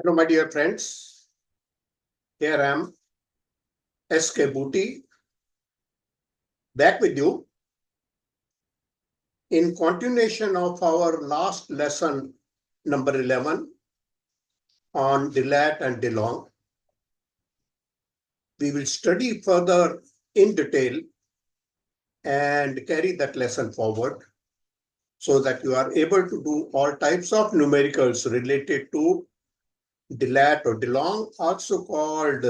Hello, my dear friends. Here I am, SK Booty, back with you in continuation of our last lesson, number 11, on Delat and DeLong. We will study further in detail and carry that lesson forward so that you are able to do all types of numericals related to Delat or DeLong, also called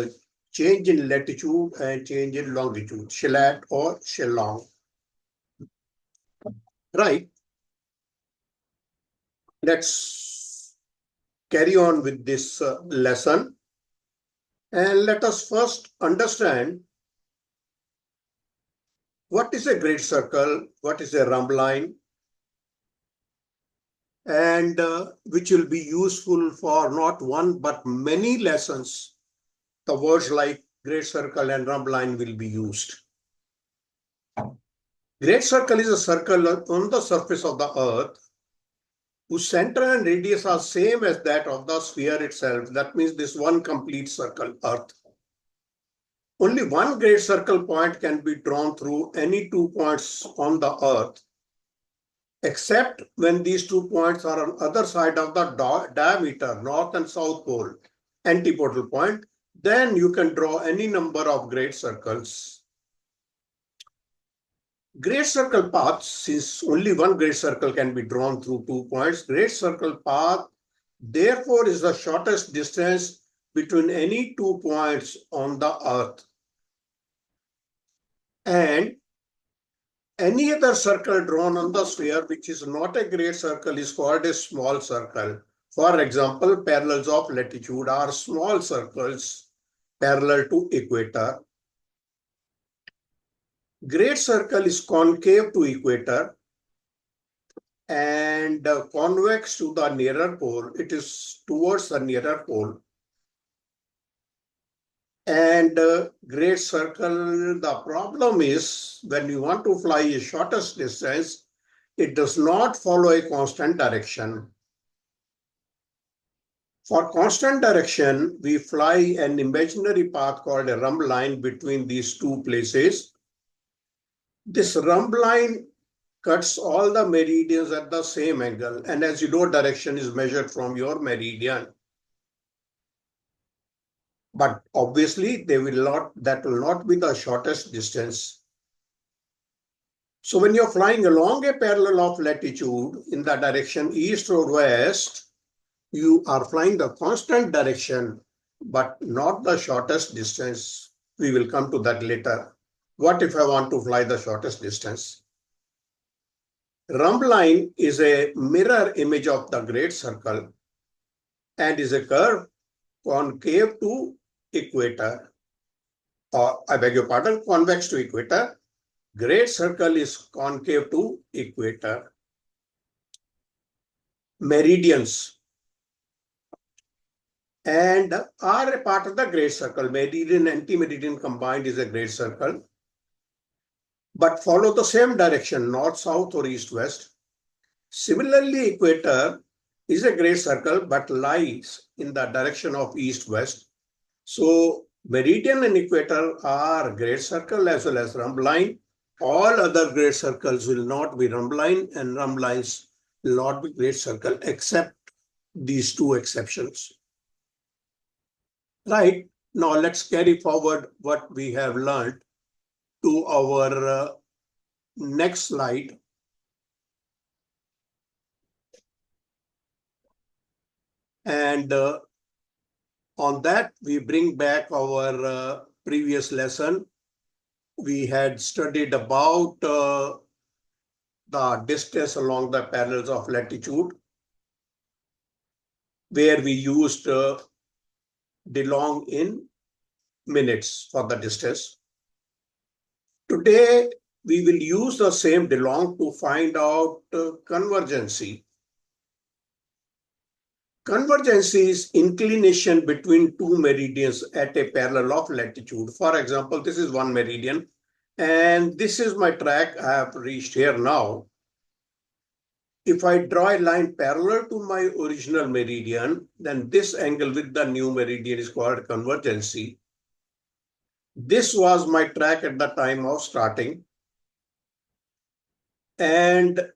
change in latitude and change in longitude, Shelat or Shellong. Right. Let's carry on with this lesson. And let us first understand what is a great circle, what is a rhumb line, and which will be useful for not one but many lessons. The words like great circle and rhumb line will be used. Great circle is a circle on the surface of the earth whose center and radius are same as that of the sphere itself. That means this one complete circle, earth. Only one great circle point can be drawn through any 2 points on the earth, except when these 2 points are on other side of the diameter, north and south pole, antipodal point. Then you can draw any number of great circles. Great circle path, since only one great circle can be drawn through 2 points, great circle path therefore is the shortest distance between any 2 points on the earth. And any other circle drawn on the sphere which is not a great circle is called a small circle. For example, parallels of latitude are small circles parallel to equator. Great circle is concave to equator and convex to the nearer pole. It is towards the nearer pole. And great circle, the problem is when you want to fly a shortest distance, it does not follow a constant direction. For constant direction, we fly an imaginary path called a rhumb line between these two places. This rhumb line cuts all the meridians at the same angle, and as you know, direction is measured from your meridian. But obviously, that will not be the shortest distance. So when you're flying along a parallel of latitude in the direction east or west, you are flying the constant direction, but not the shortest distance. We will come to that later. What if I want to fly the shortest distance? Rhumb line is a mirror image of the great circle and is a curve concave to equator. I beg your pardon, convex to equator. Great circle is concave to equator. Meridians and are a part of the great circle. Meridian and anti-meridian combined is a great circle, but follow the same direction, north, south, or east, west. Similarly, equator is a great circle, but lies in the direction of east, west. So meridian and equator are great circle as well as rhumb line. All other great circles will not be rhumb line, and rhumb lines will not be great circle except these two exceptions. Right, now let's carry forward what we have learned to our next slide. And on that, we bring back our previous lesson. We had studied about the distance along the parallels of latitude, where we used DeLong in minutes for the distance. Today, we will use the same DeLong to find out convergency. Convergency is inclination between two meridians at a parallel of latitude. For example, this is one meridian, and this is my track I have reached here now. If I draw a line parallel to my original meridian, then this angle with the new meridian is called convergency. This was my track at the time of starting, and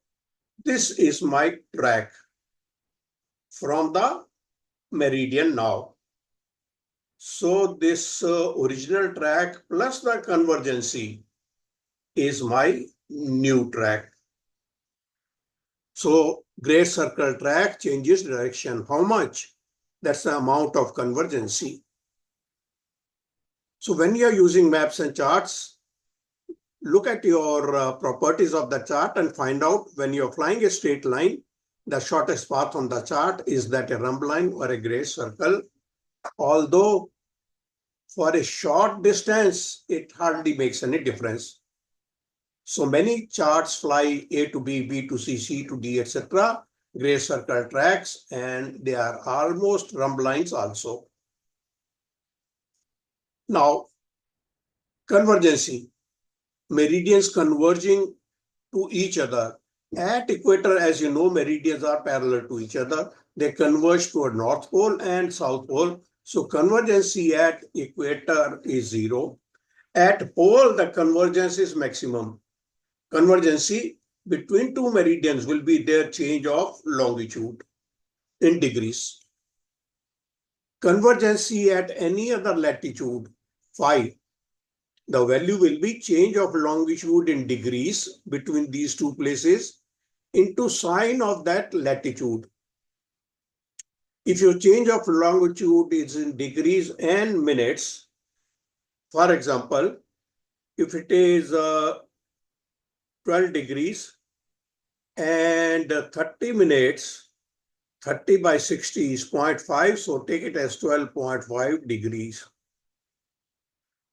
this is my track from the meridian now. So this original track plus the convergency is my new track. So great circle track changes direction. How much? That's the amount of convergency. So when you're using maps and charts, look at your properties of the chart and find out when you're flying a straight line, the shortest path on the chart is that a rhumb line or a gray circle. Although for a short distance, it hardly makes any difference. So many charts fly A to B, B to C, C to D, etc. Gray circle tracks, and they are almost rhumb lines also. Now, convergency. Meridians converging to each other. At equator, as you know, meridians are parallel to each other. They converge toward North Pole and South Pole. So convergency at equator is 0. At pole, the convergence is maximum. Convergency between two meridians will be their change of longitude in degrees. Convergency at any other latitude, phi, the value will be change of longitude in degrees between these two places into sine of that latitude. If your change of longitude is in degrees and minutes, for example, if it is 12 degrees and 30 minutes, 30 by 60 is 0.5, so take it as 12.5 degrees.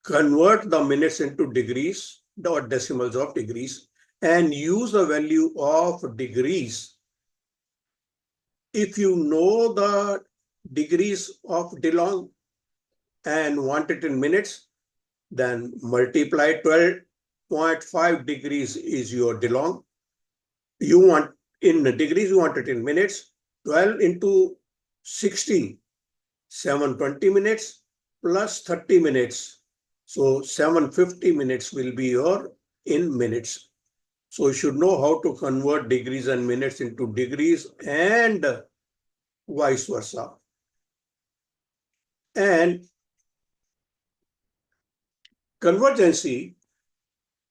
Convert the minutes into degrees, or decimals of degrees, and use the value of degrees. If you know the degrees of DeLong and want it in minutes, then multiply 12.5 degrees is your DeLong. You want in degrees, you want it in minutes. 12 into 60, 720 minutes plus 30 minutes. So 750 minutes will be your in minutes. So you should know how to convert degrees and minutes into degrees and vice versa. And convergency,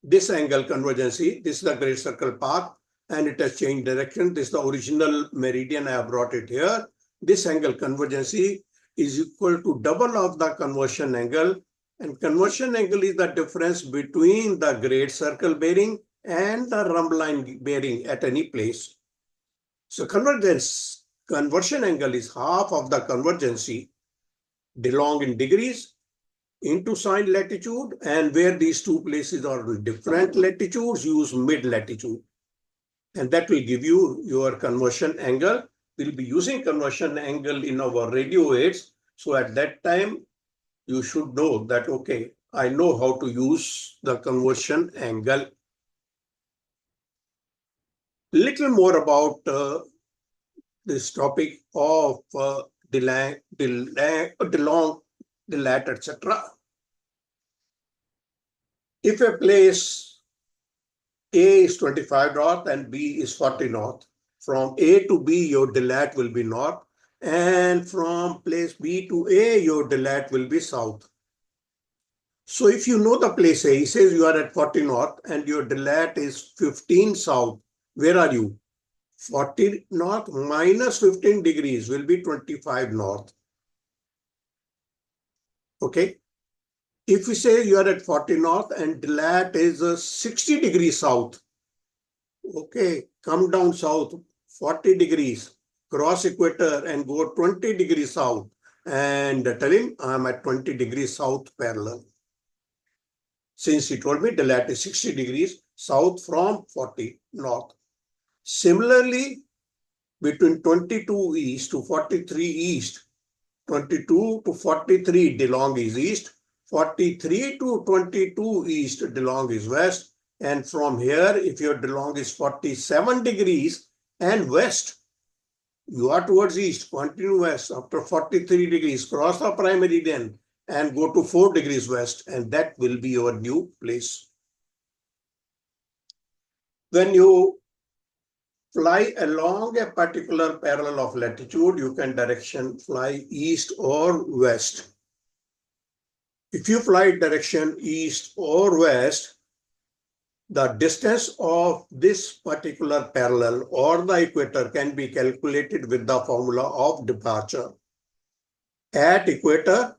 this angle convergency, this is the great circle path and it has changed direction. This is the original meridian, I have brought it here. This angle convergency is equal to double of the conversion angle, and conversion angle is the difference between the great circle bearing and the rhumb line bearing at any place. So conversion angle is half of the convergency, DeLong in degrees into sine latitude, and where these two places are different latitudes, use mid latitude. And that will give you your conversion angle. We'll be using conversion angle in our radio aids. So at that time, you should know that, okay, I know how to use the conversion angle. Little more about this topic of DeLong, DeLat, etc. If a place A is 25 north and B is 40 north, from A to B, your DeLat will be north, and from place B to A, your DeLat will be south. So if you know the place A, he says you are at 40 north and your DeLat is 15 south, where are you? 40 north minus 15 degrees will be 25 north. Okay. If we say you are at 40 north and DeLat is 60 degrees south, okay, come down south 40 degrees, cross equator and go 20 degrees south and tell him I'm at 20 degrees south parallel. Since he told me DeLat is 60 degrees south from 40 north. Similarly, between 22 east to 43 east, 22 to 43 DeLong is east, 43 to 22 east DeLong is west, and from here, if your DeLong is 47 degrees, and west. You are towards east, continue west. After 43 degrees, cross the prime meridian and go to 4 degrees west, and that will be your new place. When you fly along a particular parallel of latitude, you can direction fly east or west. If you fly direction east or west, the distance of this particular parallel or the equator can be calculated with the formula of departure. At equator,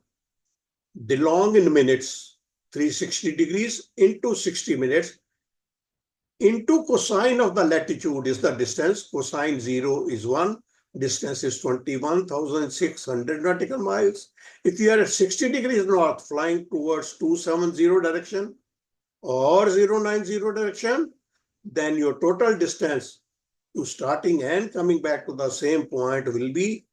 DeLong in minutes, 360 degrees into 60 minutes, into cosine of the latitude is the distance. Cosine 0 is 1. Distance is 21,600 nautical miles. If you are at 60 degrees north, flying towards 270 direction or 090 direction, then your total distance to starting and coming back to the same point will be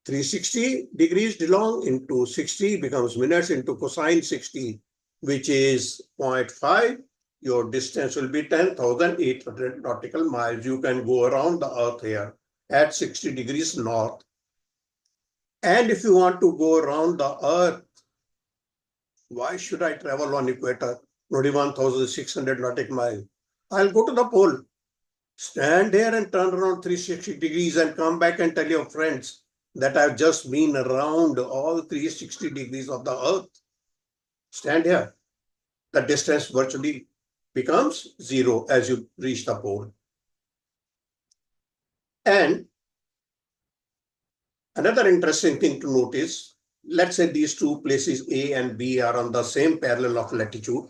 360 degrees DeLong into 60 becomes minutes into cosine 60, which is 0.5. Your distance will be 10,800 nautical miles. You can go around the earth here at 60 degrees north. And if you want to go around the earth, why should I travel on equator? 21,600 nautical miles. I'll go to the pole. Stand here and turn around 360 degrees and come back and tell your friends that I've just been around all 360 degrees of the earth. Stand here. The distance virtually becomes zero as you reach the pole. And another interesting thing to notice, let's say these two places A and B are on the same parallel of latitude.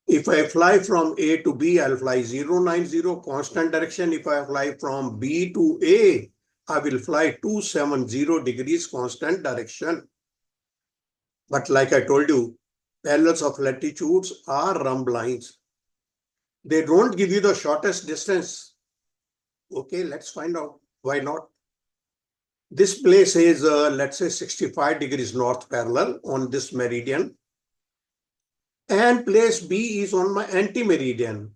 If I fly from A to B, I'll fly 090 constant direction. If I fly from B to A, I will fly 270 degrees constant direction. But like I told you, parallels of latitudes are Rhumb lines. They don't give you the shortest distance. Okay, let's find out why not. This place is, let's say, 65 degrees north parallel on this meridian. And place B is on my anti-meridian.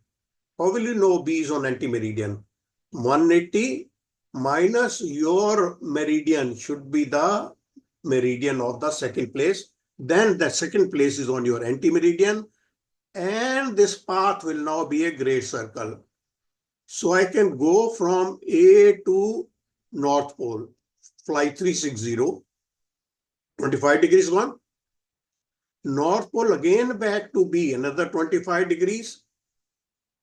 How will you know B is on anti-meridian? 180 minus your meridian should be the meridian of the second place. Then the second place is on your anti-meridian. And this path will now be a great circle. So I can go from A to North Pole, fly 360, 25 degrees one. North Pole again back to B, another 25 degrees.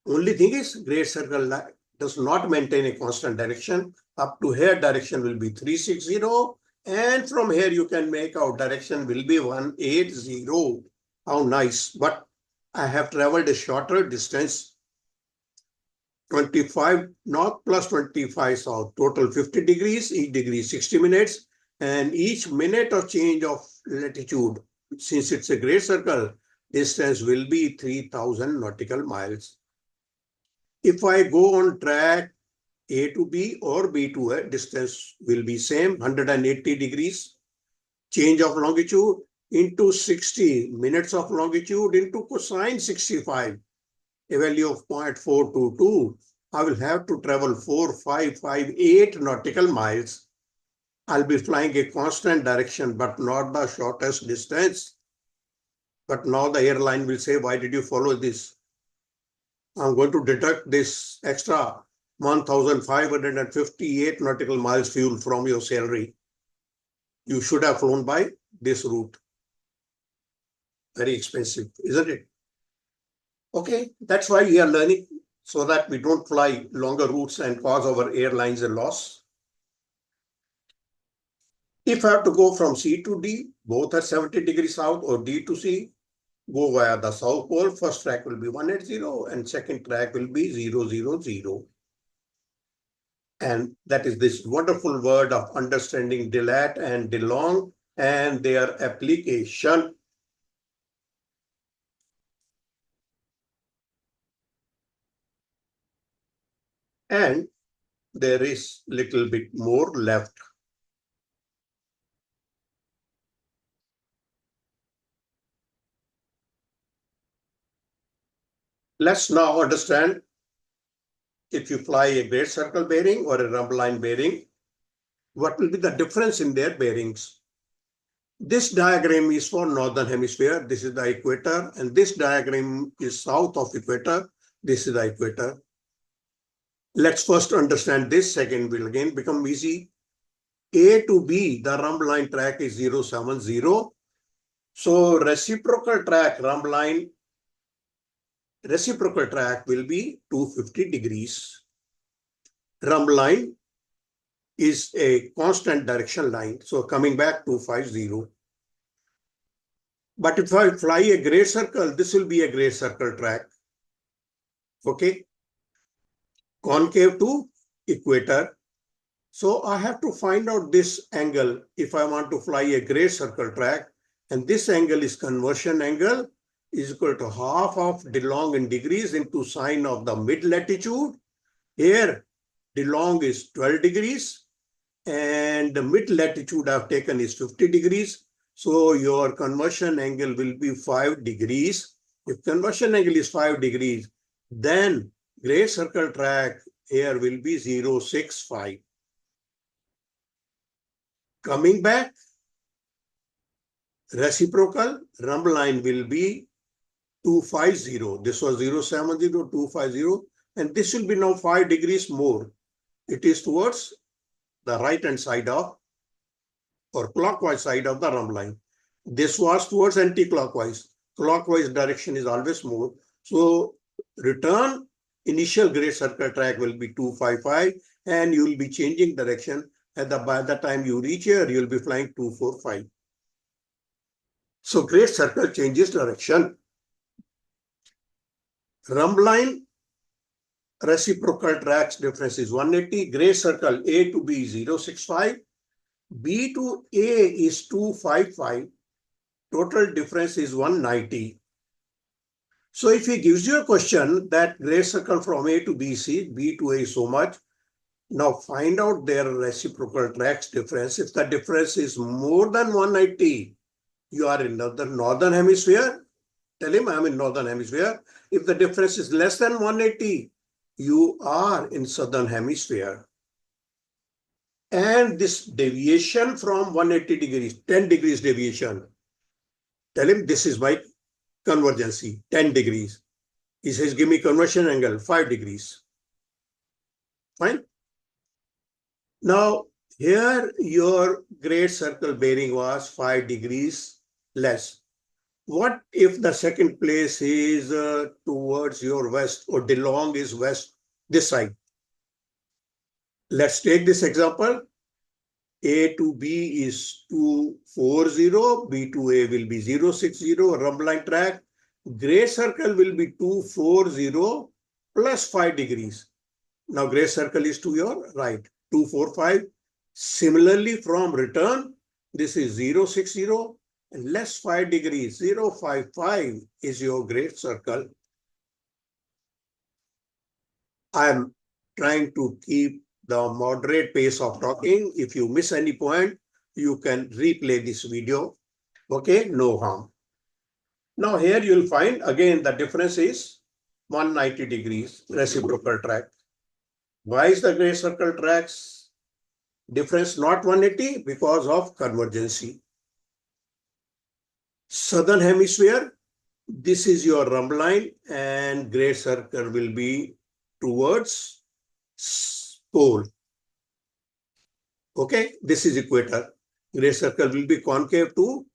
Only thing is, great circle does not maintain a constant direction. Up to here, direction will be 360. And from here, you can make out direction will be 180. How nice. But I have traveled a shorter distance, 25 north plus 25 south, total 50 degrees, each degree 60 minutes. And each minute of change of latitude, since it's a great circle, distance will be 3,000 nautical miles. If I go on track A to B or B to A, distance will be same, 180 degrees. Change of longitude into 60 minutes of longitude into cosine 65, a value of 0.422. I will have to travel 4,558 nautical miles. I'll be flying a constant direction, but not the shortest distance. But now the airline will say, why did you follow this? I'm going to deduct this extra 1,558 nautical miles fuel from your salary. You should have flown by this route. Very expensive, isn't it? Okay, that's why we are learning, so that we don't fly longer routes and cause our airlines a loss. If I have to go from C to D, both are 70 degrees south, or D to C, go via the South Pole. First track will be 180 and second track will be 000. And that is this wonderful word of understanding dilat and DeLong and their application. And there is little bit more left. Let's now understand if you fly a great circle bearing or a rhumb line bearing, what will be the difference in their bearings? This diagram is for northern hemisphere. This is the equator, and this diagram is south of equator. This is the equator. Let's first understand this, second will again become easy. A to B, the rhumb line track is 070. So reciprocal track, rhumb line, reciprocal track will be 250 degrees. Rhumb line is a constant direction line. So coming back 250. But if I fly a great circle, this will be a great circle track. Okay. Concave to equator. So I have to find out this angle if I want to fly a great circle track. And this angle is conversion angle is equal to half of DeLong in degrees into sine of the mid latitude. Here, DeLong is 12 degrees and the mid latitude I've taken is 50 degrees. So your conversion angle will be 5 degrees. If conversion angle is 5 degrees, then great circle track here will be 065. Coming back, reciprocal rhumb line will be 250. This was 070, 250, and this will be now 5 degrees more. It is towards the right hand side of or clockwise side of the rhumb line. This was towards anti-clockwise. Clockwise direction is always more. So return initial great circle track will be 255 and you will be changing direction. By the time you reach here, you will be flying 245. So great circle changes direction. Rhumb line reciprocal tracks difference is 180. Great circle A to B is 065. B to A is 255. Total difference is 190. So if he gives you a question that great circle from A to B C, B to A is so much, now find out their reciprocal tracks difference. If the difference is more than 180, you are in the northern hemisphere. Tell him I'm in northern hemisphere. If the difference is less than 180, you are in southern hemisphere. And this deviation from 180 degrees, 10 degrees deviation, tell him this is my convergency, 10 degrees. He says, give me conversion angle, 5 degrees. Fine. Now, here your great circle bearing was 5 degrees less. What if the second place is towards your west or DeLong is west, this side? Let's take this example. A to B is 240, B to A will be 060, rhumb line track. Great circle will be 240 plus 5 degrees. Now great circle is to your right, 245. Similarly, from return, this is 060 and less 5 degrees, 055 is your great circle. I am trying to keep the moderate pace of talking. If you miss any point, you can replay this video. Okay, no harm. Now here you'll find again the difference is 190 degrees reciprocal track. Why is the great circle tracks difference not 180? Because of convergency. Southern hemisphere, this is your rhumb line and great circle will be towards pole. Okay, this is equator. Great circle will be concave to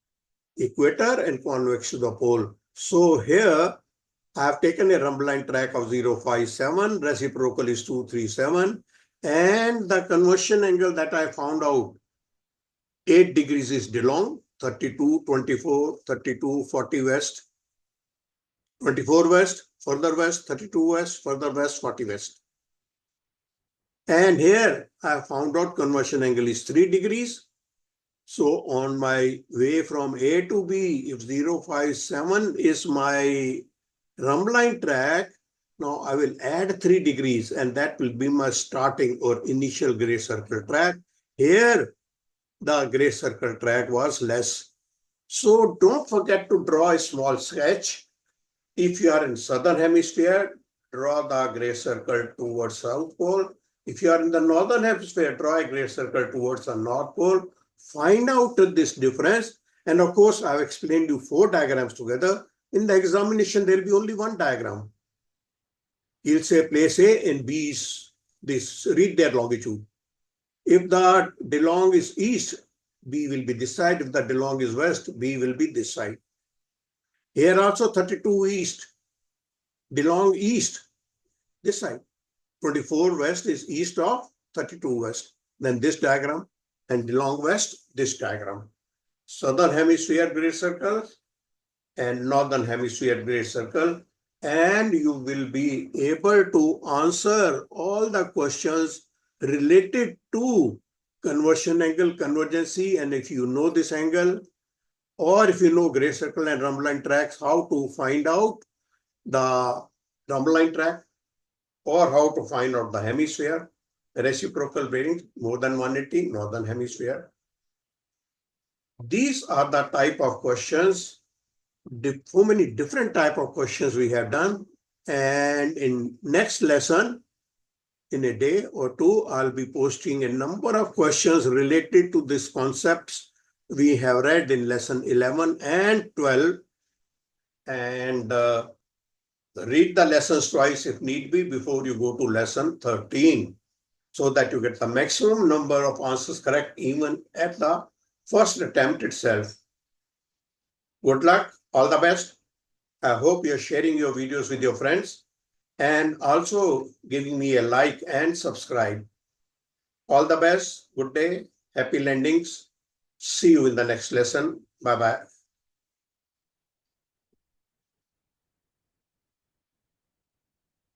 equator and convex to the pole. So here I have taken a rhumb line track of 057, reciprocal is 237, and the conversion angle that I found out, 8 degrees is DeLong, 32, 24, 32, 40 west, 24 west, further west, 32 west, further west, 40 west. And here I found out conversion angle is 3 degrees. So on my way from A to B, if 057 is my rhumb line track, now I will add 3 degrees and that will be my starting or initial great circle track. Here, the great circle track was less. So don't forget to draw a small sketch. If you are in southern hemisphere, draw the gray circle towards South Pole. If you are in the northern hemisphere, draw a gray circle towards the North Pole. Find out this difference. And of course, I've explained you 4 diagrams together. In the examination, there will be only one diagram. He'll say place A and B is this, read their longitude. If the DeLong is east, B will be this side. If the DeLong is west, B will be this side. Here also 32 east, DeLong east, this side. 24 west is east of 32 west. Then this diagram, and DeLong west, this diagram. Southern hemisphere gray circle and northern hemisphere gray circle. And you will be able to answer all the questions related to conversion angle, convergency. And if you know this angle, or if you know gray circle and rhumb line tracks, how to find out the rhumb line track, or how to find out the hemisphere, reciprocal bearings, more than 180, northern hemisphere. These are the type of questions, so many different type of questions we have done. And in next lesson, in a day or two, I'll be posting a number of questions related to these concepts we have read in lesson 11 and 12. And read the lessons twice if need be before you go to lesson 13, so that you get the maximum number of answers correct even at the first attempt itself. Good luck, all the best. I hope you're sharing your videos with your friends and also giving me a like and subscribe. All the best, good day, happy landings. See you in the next lesson. Bye-bye.